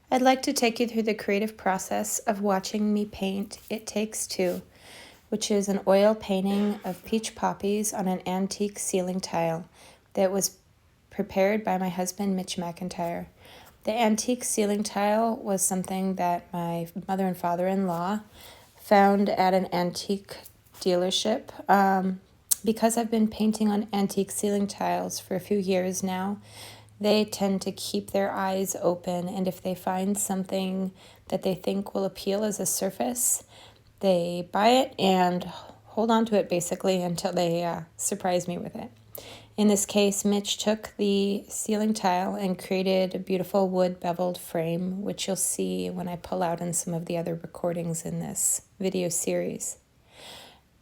I'd like to take you through the creative process of watching me paint It Takes Two, which is an oil painting of peach poppies on an antique ceiling tile that was prepared by my husband, Mitch McIntyre. The antique ceiling tile was something that my mother and father-in-law found at an antique dealership. Because I've been painting on antique ceiling tiles for a few years now, they tend to keep their eyes open, and if they find something that they think will appeal as a surface, they buy it and hold on to it basically until they surprise me with it. In this case, Mitch took the ceiling tile and created a beautiful wood beveled frame, which you'll see when I pull out in some of the other recordings in this video series.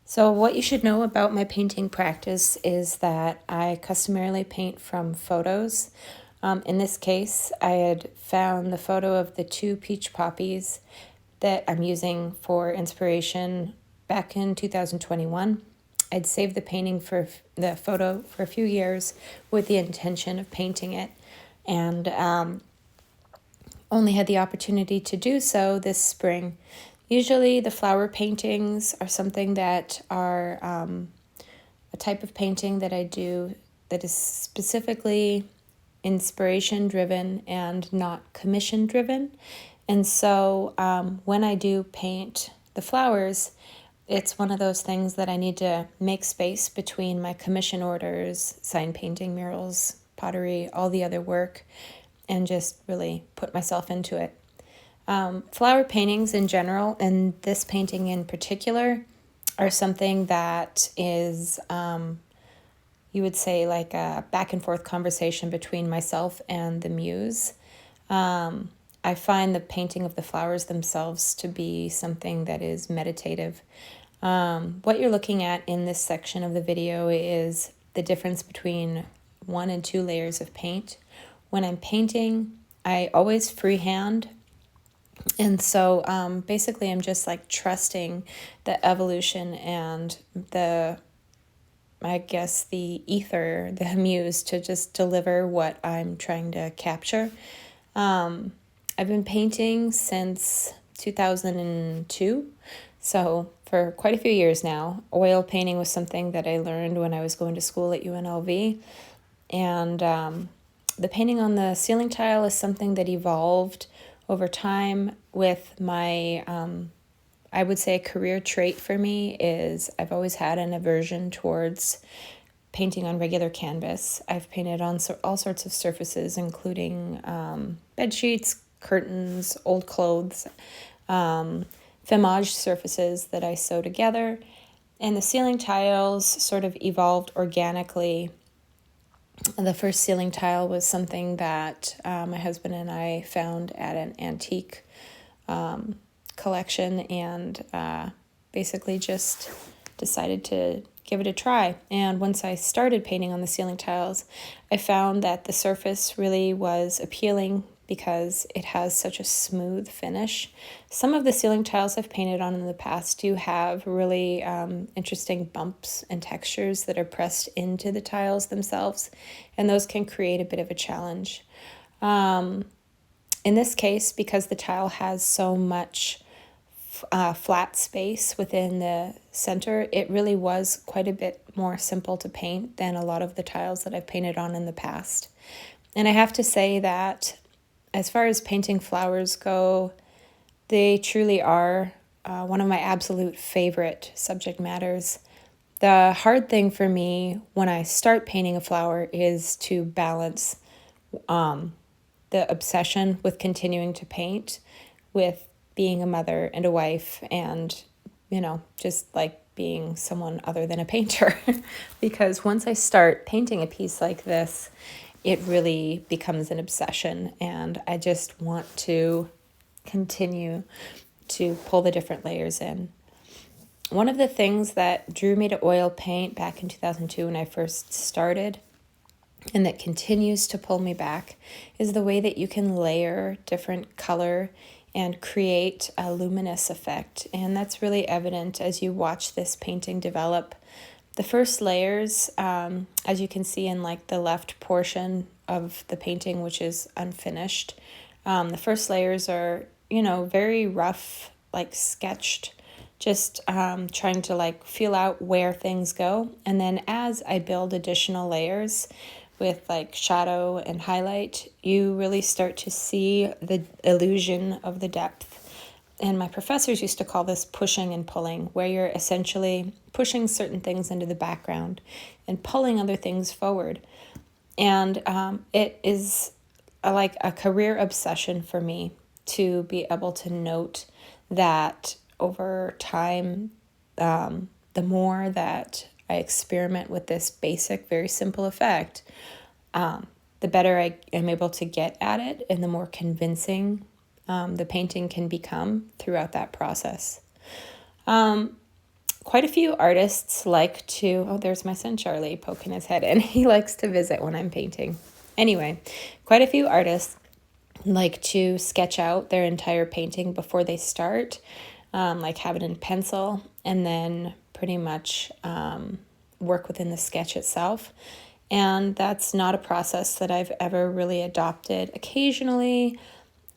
So what you should know about my painting practice is that I customarily paint from photos. In this case, I had found the photo of the two peach poppies that I'm using for inspiration back in 2021. I'd saved the painting for the photo for a few years with the intention of painting it, and only had the opportunity to do so this spring. Usually the flower paintings are something that are a type of painting that I do that is specifically inspiration driven and not commission driven. And so when I do paint the flowers, it's one of those things that I need to make space between my commission orders, sign painting, murals, pottery, all the other work, and just really put myself into it. Flower paintings in general, and this painting in particular, are something that is, you would say, like a back and forth conversation between myself and the muse. I find the painting of the flowers themselves to be something that is meditative. What you're looking at in this section of the video is the difference between 1 and 2 layers of paint. When I'm painting, I always freehand. And so basically I'm just like trusting the evolution and the ether, the muse, to just deliver what I'm trying to capture. I've been painting since 2002, so for quite a few years now. Oil painting was something that I learned when I was going to school at UNLV, and the painting on the ceiling tile is something that evolved over time with my, I would say a career trait for me is I've always had an aversion towards painting on regular canvas. I've painted on all sorts of surfaces, including bed sheets, curtains, old clothes, femmage surfaces that I sew together. And the ceiling tiles sort of evolved organically. The first ceiling tile was something that my husband and I found at an antique collection, and basically just decided to give it a try. And once I started painting on the ceiling tiles, I found that the surface really was appealing because it has such a smooth finish. Some of the ceiling tiles I've painted on in the past do have really interesting bumps and textures that are pressed into the tiles themselves, and those can create a bit of a challenge. In this case, because the tile has so much flat space within the center, it really was quite a bit more simple to paint than a lot of the tiles that I've painted on in the past. And I have to say that as far as painting flowers go, they truly are one of my absolute favorite subject matters. The hard thing for me when I start painting a flower is to balance the obsession with continuing to paint with being a mother and a wife and, just like being someone other than a painter. Because once I start painting a piece like this, it really becomes an obsession, and I just want to continue to pull the different layers in. One of the things that drew me to oil paint back in 2002 when I first started, and that continues to pull me back, is the way that you can layer different color and create a luminous effect. And that's really evident as you watch this painting develop. The first layers, as you can see in like the left portion of the painting, which is unfinished, The first layers are, you know, very rough, like sketched, just trying to like feel out where things go. And then as I build additional layers with like shadow and highlight, you really start to see the illusion of the depth. And my professors used to call this pushing and pulling, where you're essentially pushing certain things into the background and pulling other things forward. And it is like a career obsession for me to be able to note that over time, the more that I experiment with this basic, very simple effect, the better I am able to get at it and the more convincing the painting can become throughout that process. Quite a few artists like to, oh, there's my son Charlie poking his head in. He likes to visit when I'm painting. Anyway, quite a few artists like to sketch out their entire painting before they start, like have it in pencil, and then pretty much work within the sketch itself. And that's not a process that I've ever really adopted. Occasionally,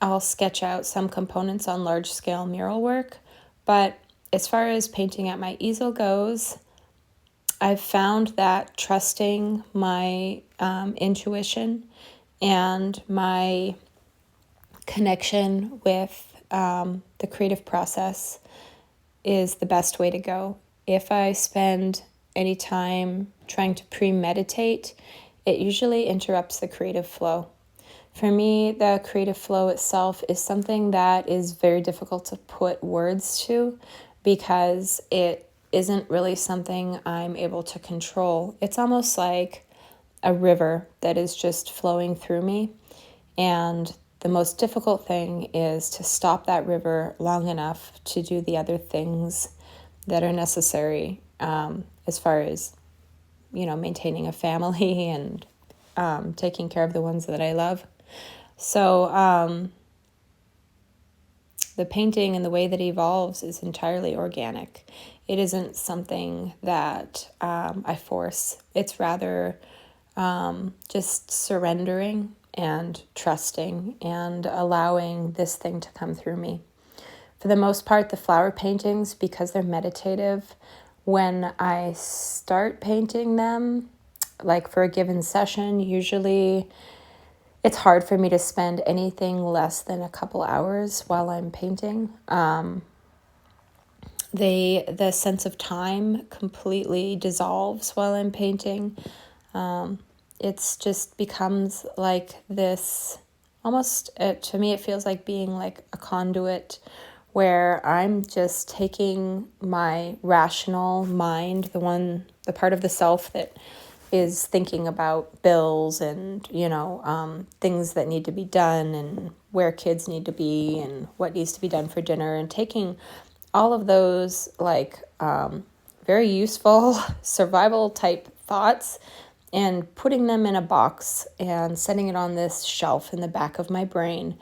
I'll sketch out some components on large-scale mural work, but as far as painting at my easel goes, I've found that trusting my intuition and my connection with the creative process is the best way to go. If I spend any time trying to premeditate, it usually interrupts the creative flow. For me, the creative flow itself is something that is very difficult to put words to because it isn't really something I'm able to control. It's almost like a river that is just flowing through me. And the most difficult thing is to stop that river long enough to do the other things that are necessary as far as, you know, maintaining a family and taking care of the ones that I love. So the painting and the way that it evolves is entirely organic. It isn't something that I force. It's rather just surrendering and trusting and allowing this thing to come through me. For the most part, the flower paintings, because they're meditative, when I start painting them, like for a given session, usually it's hard for me to spend anything less than a couple hours while I'm painting. The sense of time completely dissolves while I'm painting. It's just becomes like this, almost, to me it feels like being like a conduit where I'm just taking my rational mind, the part of the self that is thinking about bills and, you know, things that need to be done and where kids need to be and what needs to be done for dinner, and taking all of those like very useful survival type thoughts and putting them in a box and setting it on this shelf in the back of my brain,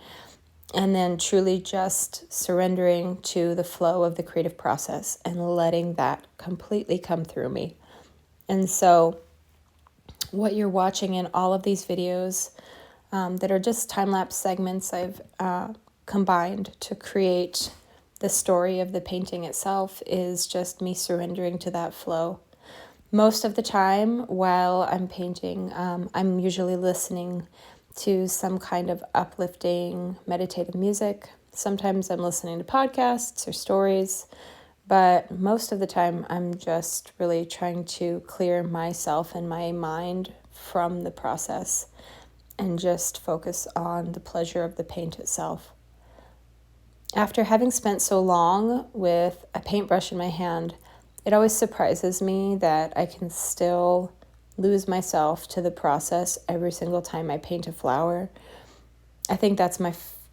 and then truly just surrendering to the flow of the creative process and letting that completely come through me. And so what you're watching in all of these videos that are just time-lapse segments I've combined to create the story of the painting itself is just me surrendering to that flow. Most of the time while I'm painting, I'm usually listening to some kind of uplifting meditative music. Sometimes I'm listening to podcasts or stories, but most of the time I'm just really trying to clear myself and my mind from the process and just focus on the pleasure of the paint itself. After having spent so long with a paintbrush in my hand, it always surprises me that I can still lose myself to the process every single time I paint a flower. I think that's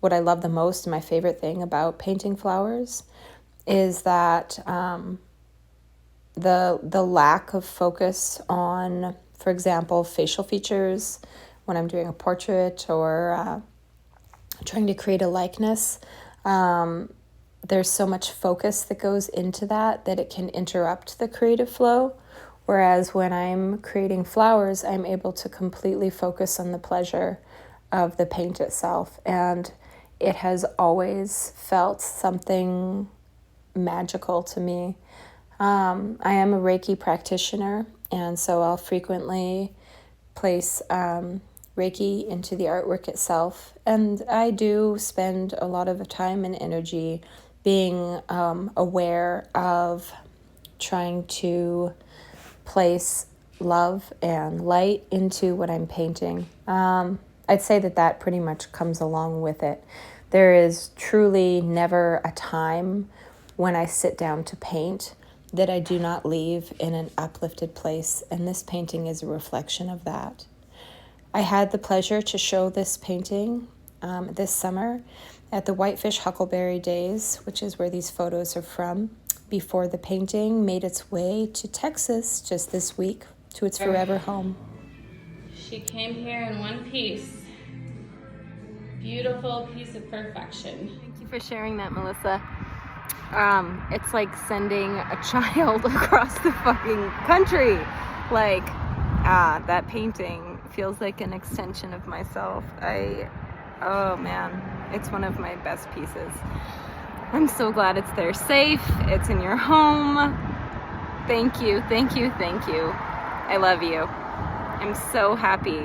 what I love the most, my favorite thing about painting flowers is that the lack of focus on, for example, facial features when I'm doing a portrait or trying to create a likeness. There's so much focus that goes into that it can interrupt the creative flow. Whereas when I'm creating flowers, I'm able to completely focus on the pleasure of the paint itself. And it has always felt something magical to me. I am a Reiki practitioner, and so I'll frequently place Reiki into the artwork itself. And I do spend a lot of time and energy being aware of trying to place love and light into what I'm painting. I'd say that pretty much comes along with it. There is truly never a time when I sit down to paint that I do not leave in an uplifted place, and this painting is a reflection of that. I had the pleasure to show this painting this summer at the Whitefish Huckleberry Days, which is where these photos are from, before the painting made its way to Texas just this week to its forever home. She came here in one piece. Beautiful piece of perfection. Thank you for sharing that, Melissa. It's like sending a child across the fucking country. Like, that painting feels like an extension of myself. Oh man, it's one of my best pieces. I'm so glad it's there safe. It's in your home. Thank you, thank you, thank you. I love you. I'm so happy